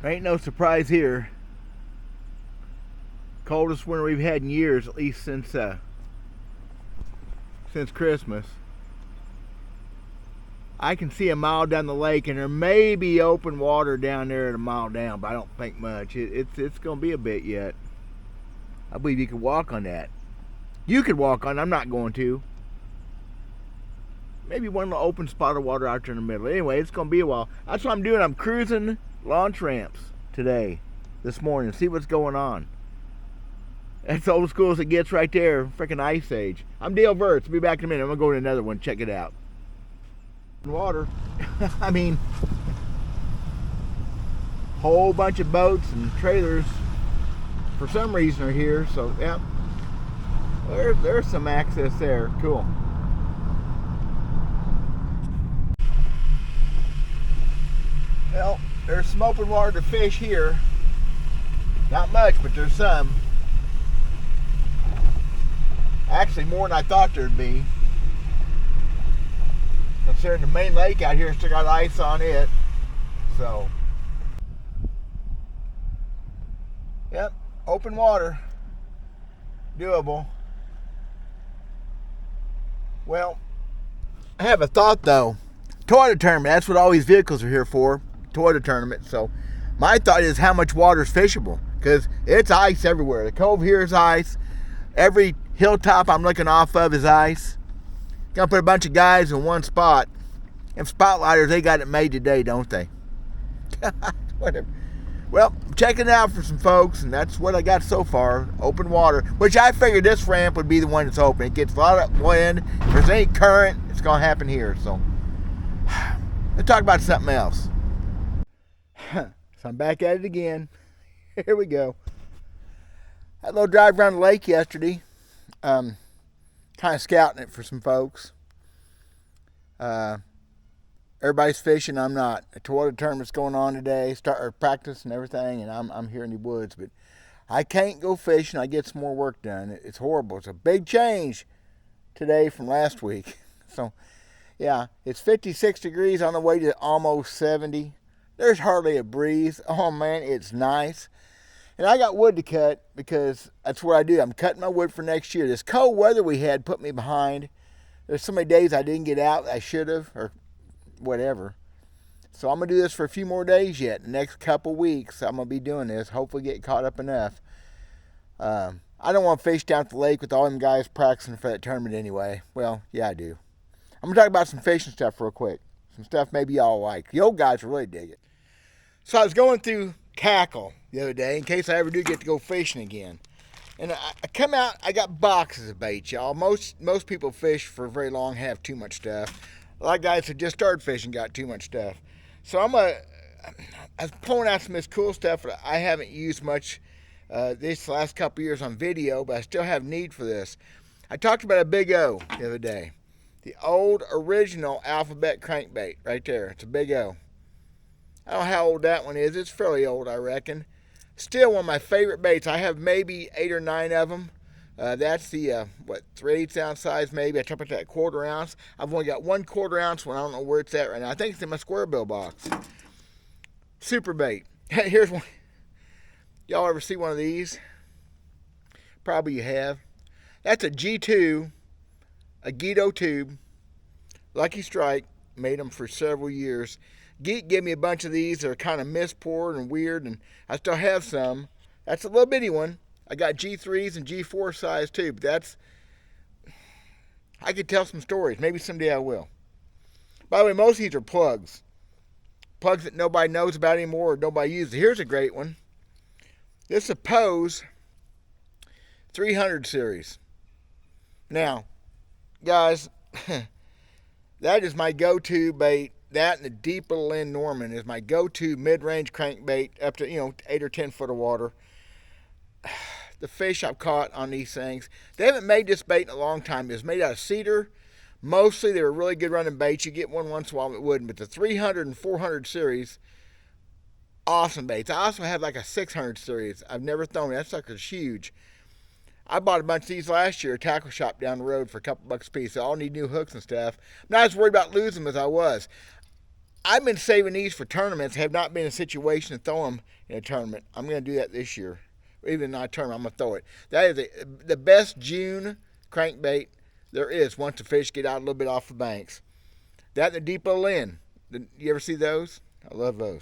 Ain't no surprise here. Coldest winter we've had in years, at least since Christmas. I can see a mile down the lake, and there may be open water down there at a mile down, but I don't think much. It's going to be a bit yet. I believe you could walk on that. You could walk on it. I'm not going to. Maybe one little open spot of water out there in the middle. Anyway, it's going to be a while. That's what I'm doing. I'm cruising launch ramps today, this morning, see what's going on. That's old school as it gets right there. Freaking Ice Age. I'm Dale Verts. I'll be back in a minute. I'm going to go to another one. Check it out. Water. I mean, whole bunch of boats and trailers for some reason are here. So, yeah. There's some access there. Cool. Well, there's some open water to fish here. Not much, but there's some. Actually, more than I thought there'd be. Considering the main lake out here still got ice on it. So, yep, open water. Doable. Well, I have a thought though. Toyota tournament, that's what all these vehicles are here for. Toyota tournament. So, my thought is how much water is fishable. Because it's ice everywhere. The cove here is ice. Every hilltop I'm looking off of is ice. Gonna put a bunch of guys in one spot. And spotlighters, they got it made today, don't they? Whatever. Well, I'm checking it out for some folks, and that's what I got so far. Open water, which I figured this ramp would be the one that's open. It gets a lot of wind. If there's any current, it's gonna happen here. So let's talk about something else. So I'm back at it again. Here we go. Had a little drive around the lake yesterday. Kind of scouting it for some folks. Everybody's fishing. I'm not. A Toyota tournament's going on today. Start practice and everything, and I'm here in the woods. But I can't go fishing. I get some more work done. It's horrible. It's a big change today from last week. So, yeah, it's 56 degrees on the way to almost 70. There's hardly a breeze. Oh, man, it's nice. And I got wood to cut because that's what I do. I'm cutting my wood for next year. This cold weather we had put me behind. There's so many days I didn't get out. I should have, or whatever. So I'm going to do this for a few more days yet. The next couple weeks, I'm going to be doing this. Hopefully get caught up enough. I don't want to fish down at the lake with all them guys practicing for that tournament anyway. Well, yeah, I do. I'm going to talk about some fishing stuff real quick. Some stuff maybe y'all like. The old guys really dig it. So I was going through Tackle the other day in case I ever do get to go fishing again. And I come out, I got boxes of bait, y'all. Most people fish for very long, have too much stuff. A lot of guys that just started fishing got too much stuff. So I was pulling out some of this cool stuff that I haven't used much this last couple years on video, but I still have need for this. I talked about a Big O the other day. The old original alphabet crankbait right there. It's a Big O. I don't know how old that one is. It's fairly old, I reckon. Still one of my favorite baits. I have maybe 8 or 9 of them. That's the, 3/8 ounce size maybe. I took that 1/4 ounce. I've only got 1/4 ounce one. I don't know where it's at right now. I think it's in my square bill box. Super bait. Here's one. Y'all ever see one of these? Probably you have. That's a G2, a Guido tube. Lucky Strike. Made them for several years. Geek gave me a bunch of these. They're kind of mispoured and weird, and I still have some. That's a little bitty one. I got G3s and G4 size too, but I could tell some stories. Maybe someday I will. By the way, most of these are plugs. Plugs that nobody knows about anymore or nobody uses. Here's a great one. This is a Pose 300 series. Now, guys, that is my go-to bait. That and the deep little Lynn Norman is my go-to mid-range crankbait up to 8 or 10 foot of water. The fish I've caught on these things, they haven't made this bait in a long time. It was made out of cedar. Mostly they were really good running baits. You get one once in a while that wouldn't, but the 300 and 400 series, awesome baits. I also have like a 600 series. I've never thrown it. That sucker's huge. I bought a bunch of these last year at a tackle shop down the road for a couple bucks a piece. They all need new hooks and stuff. I'm not as worried about losing them as I was. I've been saving these for tournaments. Have not been in a situation to throw them in a tournament. I'm going to do that this year. Even not a tournament, I'm going to throw it. That is the best June crankbait there is once the fish get out a little bit off the banks. That and the Depot Lin. You ever see those? I love those.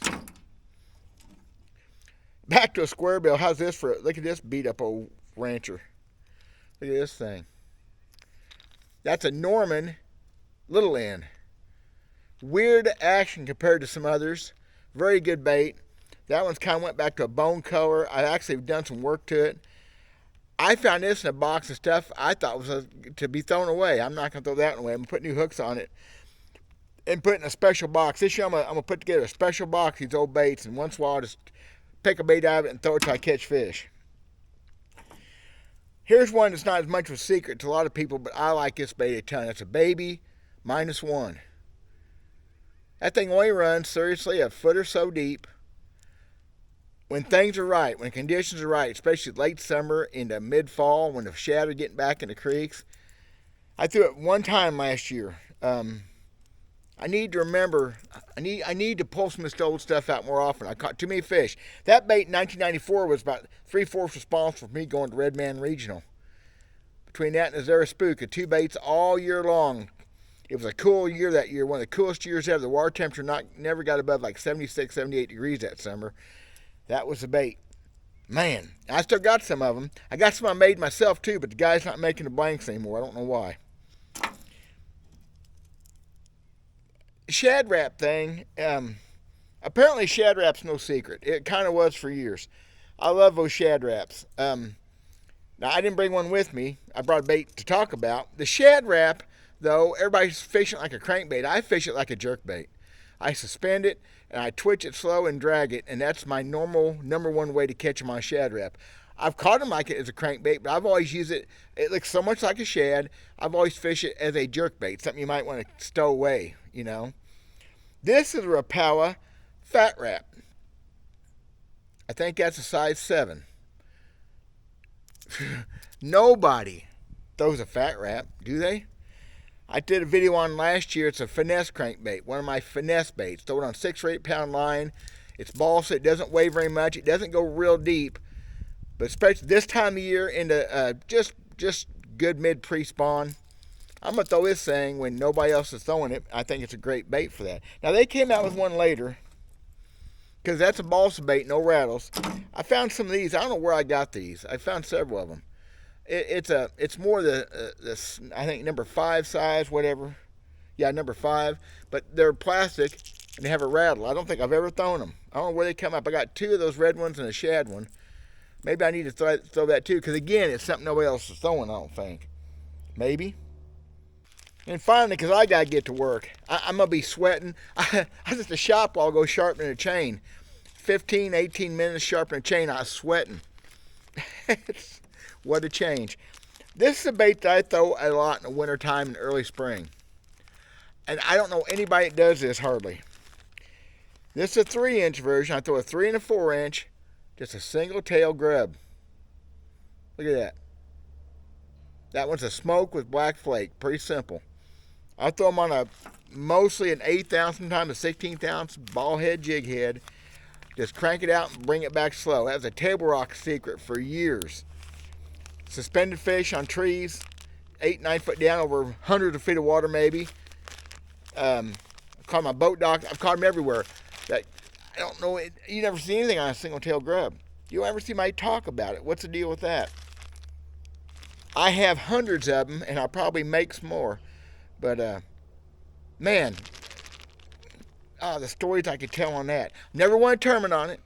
Back to a square bill. How's this for? Look at this beat up old rancher. Look at this thing. That's a Norman little end. Weird action compared to some others. Very good bait. That one's kind of went back to a bone color. I actually have done some work to it. I found this in a box of stuff I thought was to be thrown away. I'm not going to throw that away. I'm going to put new hooks on it and put it in a special box. This year I'm going to put together a special box of these old baits, and once in a while I'll just pick a bait out of it and throw it till I catch fish. Here's one that's not as much of a secret to a lot of people, but I like this bait a ton. It's a baby -1. That thing only runs, seriously, a foot or so deep. When things are right, when conditions are right, especially late summer into mid-fall, when the shad are getting back in the creeks. I threw it one time last year. I need to remember, I need to pull some of this old stuff out more often. I caught too many fish. That bait in 1994 was about 3/4 responsible for me going to Red Man Regional. Between that and Azera Spook, 2 baits all year long. It was a cool year that year, one of the coolest years ever. The water temperature never got above like 76, 78 degrees that summer. That was the bait. Man, I still got some of them. I got some I made myself too, but the guy's not making the blanks anymore. I don't know why. Shad Rap thing. Apparently Shad Rap's no secret. It kind of was for years. I love those Shad Raps. Now, I didn't bring one with me. I brought a bait to talk about. The Shad Rap, though, everybody's fishing like a crankbait. I fish it like a jerkbait. I suspend it, and I twitch it slow and drag it, and that's my normal #1 way to catch them on a Shad Rap. I've caught them like it as a crankbait, but I've always used it. It looks so much like a shad. I've always fished it as a jerkbait, something you might want to stow away, you know. This is a Rapala Fat Rap. I think that's a size 7. Nobody throws a Fat Rap, do they? I did a video on last year. It's a finesse crankbait, one of my finesse baits. Throw it on 6 or 8 pound line. It's balsa. It doesn't weigh very much. It doesn't go real deep. But especially this time of year into just good mid pre-spawn, I'm going to throw this thing when nobody else is throwing it. I think it's a great bait for that. Now, they came out with one later because that's a balsa bait, no rattles. I found some of these. I don't know where I got these. I found several of them. It's more the I think number 5 size, whatever. Yeah, number 5. But they're plastic and they have a rattle. I don't think I've ever thrown them. I don't know where they come up. I got 2 of those red ones and a shad one. Maybe I need to throw that too, because again, it's something nobody else is throwing, I don't think. Maybe. And finally, because I got to get to work, I'm going to be sweating. I was at the shop while I go sharpening a chain. 15, 18 minutes sharpening a chain, I was sweating. What a change. This is a bait that I throw a lot in the wintertime and early spring. And I don't know anybody that does this hardly. This is a 3-inch version. I throw a 3 and a 4-inch, just a single tail grub. Look at that. That one's a smoke with black flake. Pretty simple. I throw them on mostly an 1/8 ounce, sometimes a 1/16 ounce ball head jig head. Just crank it out and bring it back slow. That was a Table Rock secret for years. Suspended fish on trees, 8, 9 foot down over hundreds of feet of water maybe. Caught my boat dock. I've caught them everywhere. I don't know. You never see anything on a single tail grub. You don't ever see somebody talk about it. What's the deal with that? I have hundreds of them, and I'll probably make some more. But, man, the stories I could tell on that. Never won a tournament on it.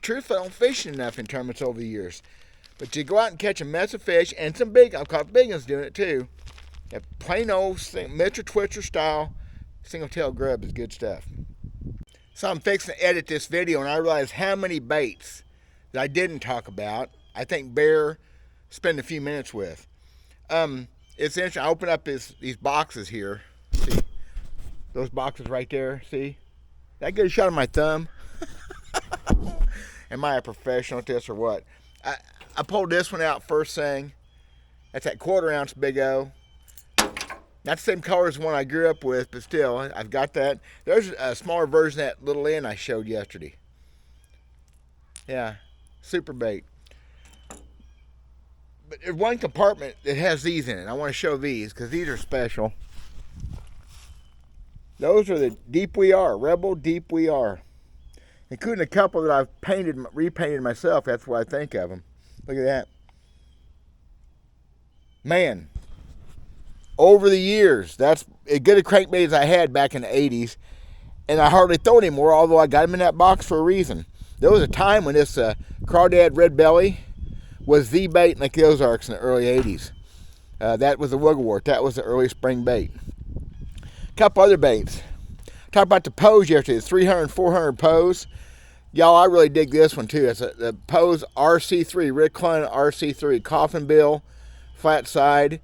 Truthfully, I don't fish enough in tournaments over the years. But you go out and catch a mess of fish, and some big, I've caught big ones doing it too. That plain old Mr. Twitcher style single tail grub is good stuff. So I'm fixing to edit this video, and I realized how many baits that I didn't talk about. I think Bear spend a few minutes with. It's interesting. I open up these boxes here. See those boxes right there? See? That good a shot of my thumb? Am I a professional at this or what? I pulled this one out first thing. That's that 1/4 ounce Big O. Not the same color as the one I grew up with, but still, I've got that. There's a smaller version of that little end I showed yesterday. Yeah, super bait. But there's one compartment that has these in it. I want to show these because these are special. Those are the Deep We Are, Rebel Deep We Are. Including a couple that I've repainted myself. That's what I think of them. Look at that. Man, over the years, that's as good a crankbait as I had back in the 80s. And I hardly throw anymore, although I got them in that box for a reason. There was a time when this Crawdad Red Belly was the bait in the Ozarks in the early 80s. That was the Wigglewort. That was the early spring bait. A couple other baits. Talked about the Pose yesterday, the 300 and 400 Pose. Y'all, I really dig this one too. It's the Pose RC3, Rick Clun RC3, coffin bill, flat side,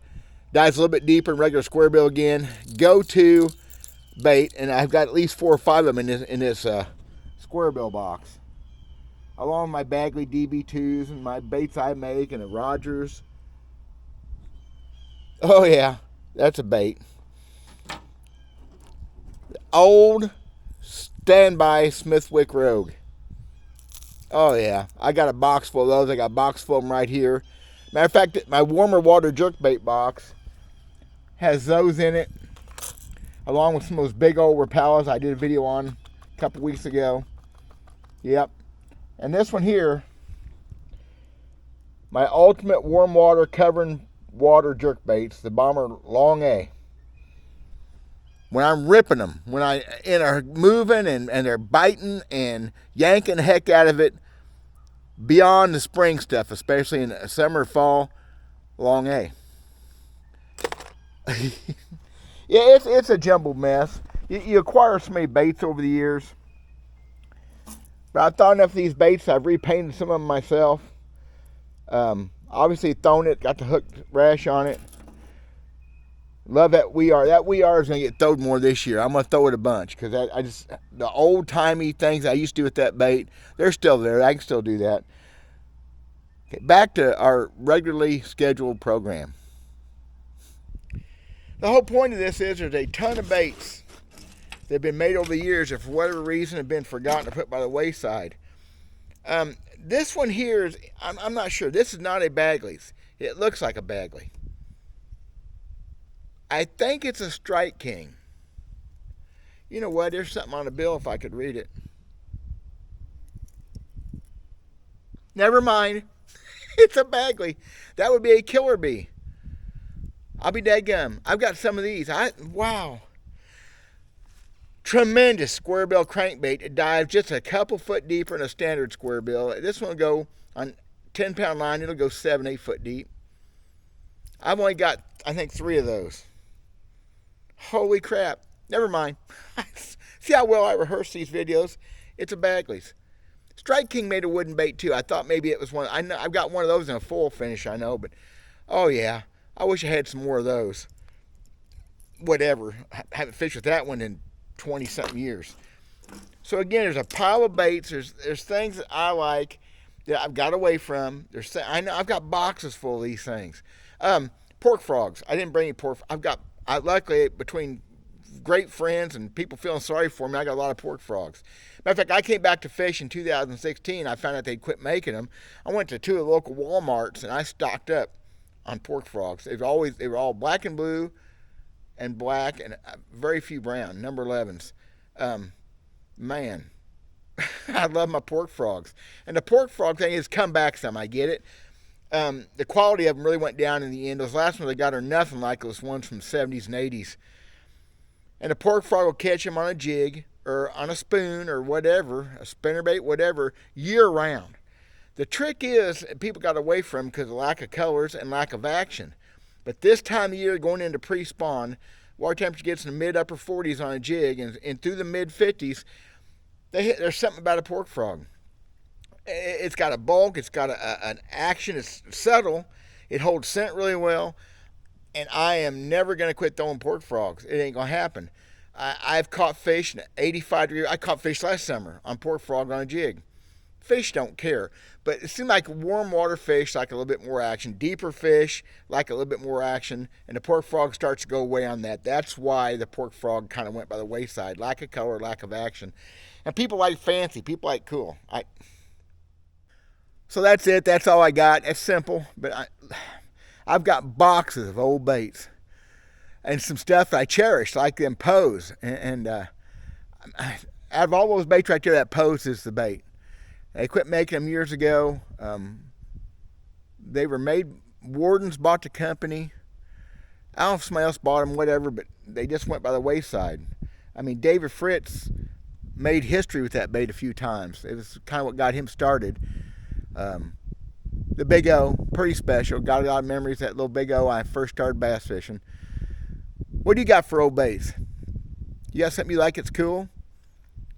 dives a little bit deeper in regular square bill again. Go-to bait, and I've got at least 4 or 5 of them in this square bill box, along with my Bagley DB2s and my baits I make and the Rogers. Oh yeah, that's a bait. Old standby Smithwick Rogue. Oh yeah, I got a box full of those. I got a box full of them right here. Matter of fact, my warmer water jerkbait box has those in it, along with some of those big old Rapalas I did a video on a couple weeks ago. Yep. And this one here, my ultimate warm water covering water jerkbaits, the Bomber Long A. When I'm ripping them, when are moving and they're biting and yanking the heck out of it, beyond the spring stuff, especially in the summer, fall, Long A. Yeah, it's a jumbled mess. You acquire so many baits over the years. But I've thought enough of these baits, I've repainted some of them myself. Obviously thrown it, got the hook rash on it. Love that We Are. That We Are is going to get throwed more this year. I'm going to throw it a bunch because the old-timey things I used to do with that bait, they're still there. I can still do that. Okay, back to our regularly scheduled program. The whole point of this is there's a ton of baits that have been made over the years that for whatever reason have been forgotten or put by the wayside. This one here is, I'm not sure. This is not a Bagley's. It looks like a Bagley. I think it's a Strike King. You know what? There's something on the bill if I could read it. Never mind. It's a Bagley. That would be a Killer Bee. I'll be dadgum. I've got some of these. Wow. Tremendous square bill crankbait. It dives just a couple foot deeper than a standard square bill. This one will go on 10-pound line. It'll go 7-8 foot deep. I've only got, I think, 3 of those. Holy crap. Never mind. See how well I rehearse these videos? It's a Bagley's. Strike King made a wooden bait too. I thought maybe it was one. I know I've got one of those in a full finish, I know, but oh yeah. I wish I had some more of those. Whatever. I haven't fished with that one in 20-something years. So again, there's a pile of baits. There's things that I like that I've got away from. I know I've got boxes full of these things. Pork frogs. I didn't bring any pork. Luckily, between great friends and people feeling sorry for me, I got a lot of pork frogs. Matter of fact, I came back to fish in 2016. I found out they'd quit making them. I went to 2 of the local Walmarts and I stocked up on pork frogs. They were all black and blue and black and very few brown, number 11s. Man, I love my pork frogs. And the pork frog thing has come back some, I get it. The quality of them really went down in the end. Those last ones I got are nothing like those ones from the 70s and 80s. And the pork frog will catch them on a jig or on a spoon or whatever, a spinnerbait, whatever, year round. The trick is people got away from them because of lack of colors and lack of action. But this time of year, going into pre-spawn, water temperature gets in the mid-upper 40s on a jig, and through the mid-50s, there's something about a pork frog. It's got a bulk, it's got an action, it's subtle, it holds scent really well, and I am never going to quit throwing pork frogs. It ain't going to happen. I've caught fish in 85 degrees. I caught fish last summer on pork frog on a jig. fish don't care. But it seemed like warm water fish like a little bit more action. Deeper fish like a little bit more action. And the pork frog starts to go away on that. That's why the pork frog kind of went by the wayside. Lack of color, lack of action. And people like fancy. People like cool. So that's it. That's all I got. It's simple. But I've got boxes of old baits. And some stuff that I cherish, like them Pose. And out of all those baits right there, that Pose is the bait. They quit making them years ago. They were made, Wardens bought the company. I don't know if somebody else bought them, whatever, but they just went by the wayside. I mean, David Fritz made history with that bait a few times. It was kind of what got him started. The Big O, pretty special. Got a lot of memories of that little Big O when I first started bass fishing. What do you got for old baits? You got something you like that's cool?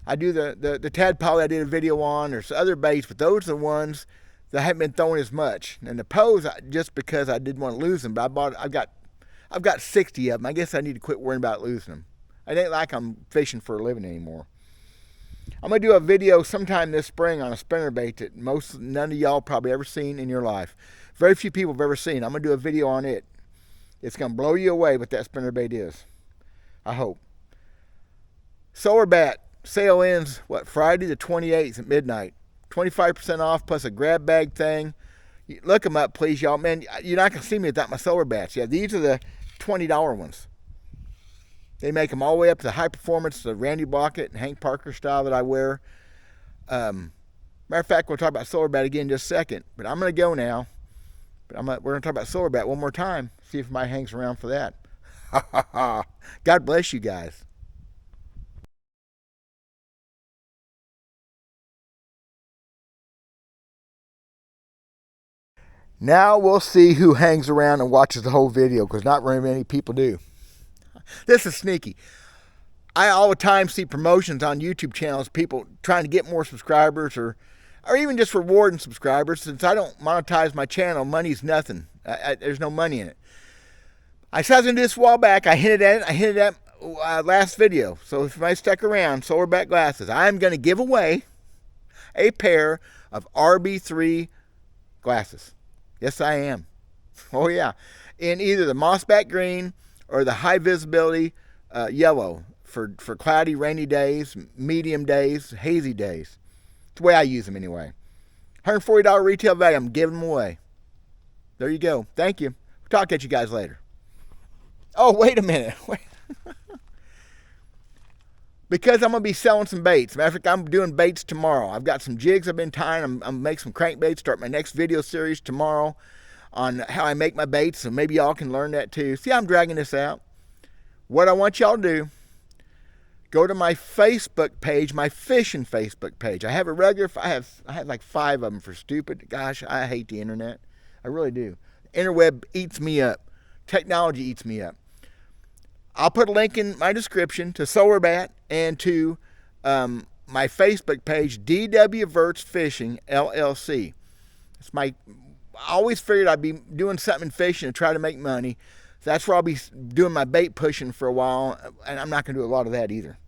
I do the tadpole I did a video on. There's other baits, but those are the ones that I haven't been throwing as much. And the Pose, just because I didn't want to lose them, but I've got 60 of them. I guess I need to quit worrying about losing them. I ain't like I'm fishing for a living anymore. I'm gonna do a video sometime this spring on a spinnerbait that none of y'all probably ever seen in your life. Very few people have ever seen. I'm gonna do a video on it. It's gonna blow you away what that spinnerbait is. I hope. Solar Bat sale ends Friday the 28th at midnight. 25% off plus a grab bag thing. Look them up, please, y'all. Man, you're not gonna see me without my Solar Bats. Yeah, these are the $20 ones. They make them all the way up to high performance, the Randy Blockett and Hank Parker style that I wear. Matter of fact, we'll talk about Solar Bat again in just a second. But I'm going to go now. But we're going to talk about Solar Bat one more time. See if somebody hangs around for that. God bless you guys. Now we'll see who hangs around and watches the whole video, because not very many people do. This is sneaky. I all the time see promotions on YouTube channels, people trying to get more subscribers or even just rewarding subscribers. Since I don't monetize my channel, money's nothing. There's no money in it. I said I was going to do this a while back. I hinted at last video. So if you might stick around, Solar Bat glasses. I'm going to give away a pair of RB3 glasses. Yes, I am. Oh, yeah. In either the mossback green or the high visibility yellow for cloudy, rainy days, medium days, hazy days. It's the way I use them anyway. $140 retail value. I'm giving them away. There you go. Thank you. Talk at you guys later. Oh, wait a minute. Because I'm going to be selling some baits. Matter of fact, I'm doing baits tomorrow. I've got some jigs I've been tying. I'm going to make some crankbaits. Start my next video series tomorrow on how I make my baits, so maybe y'all can learn that too. See how I'm dragging this out? What I want y'all to do, go to my Facebook page, my Fishin Facebook page. I have a regular, I have like 5 of them for stupid. Gosh, I hate the internet. I really do. The interweb eats me up. Technology eats me up. I'll put a link in my description to Solar Bat and to my Facebook page, DW Verts Fishing LLC. It's I always figured I'd be doing something in fishing to try to make money. So that's where I'll be doing my bait pushing for a while, and I'm not going to do a lot of that either.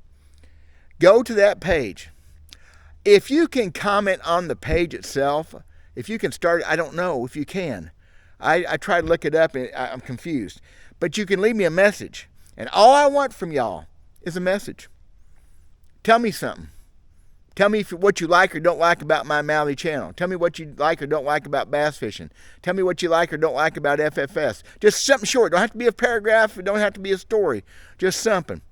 Go to that page. If you can comment on the page itself, if you can start, I don't know if you can. I tried to look it up, and I'm confused. But you can leave me a message. And all I want from y'all is a message. Tell me something. Tell me what you like or don't like about my Mally channel. Tell me what you like or don't like about bass fishing. Tell me what you like or don't like about FFS. Just something short. Don't have to be a paragraph. It don't have to be a story. Just something.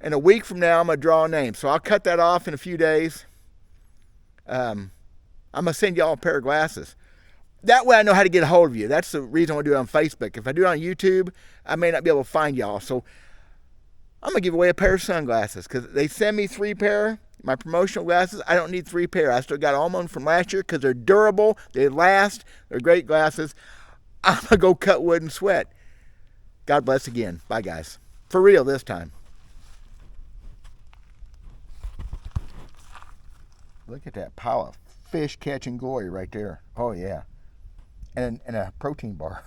And a week from now, I'm going to draw a name. So I'll cut that off in a few days. I'm going to send y'all a pair of glasses. That way I know how to get a hold of you. That's the reason I want to do it on Facebook. If I do it on YouTube, I may not be able to find y'all. So I'm going to give away a pair of sunglasses because they send me 3 pair. My promotional glasses, I don't need 3 pair. I still got all of them from last year because they're durable. They last. They're great glasses. I'm going to go cut wood and sweat. God bless again. Bye, guys. For real this time. Look at that pile of fish catching glory right there. Oh, yeah. And a protein bar.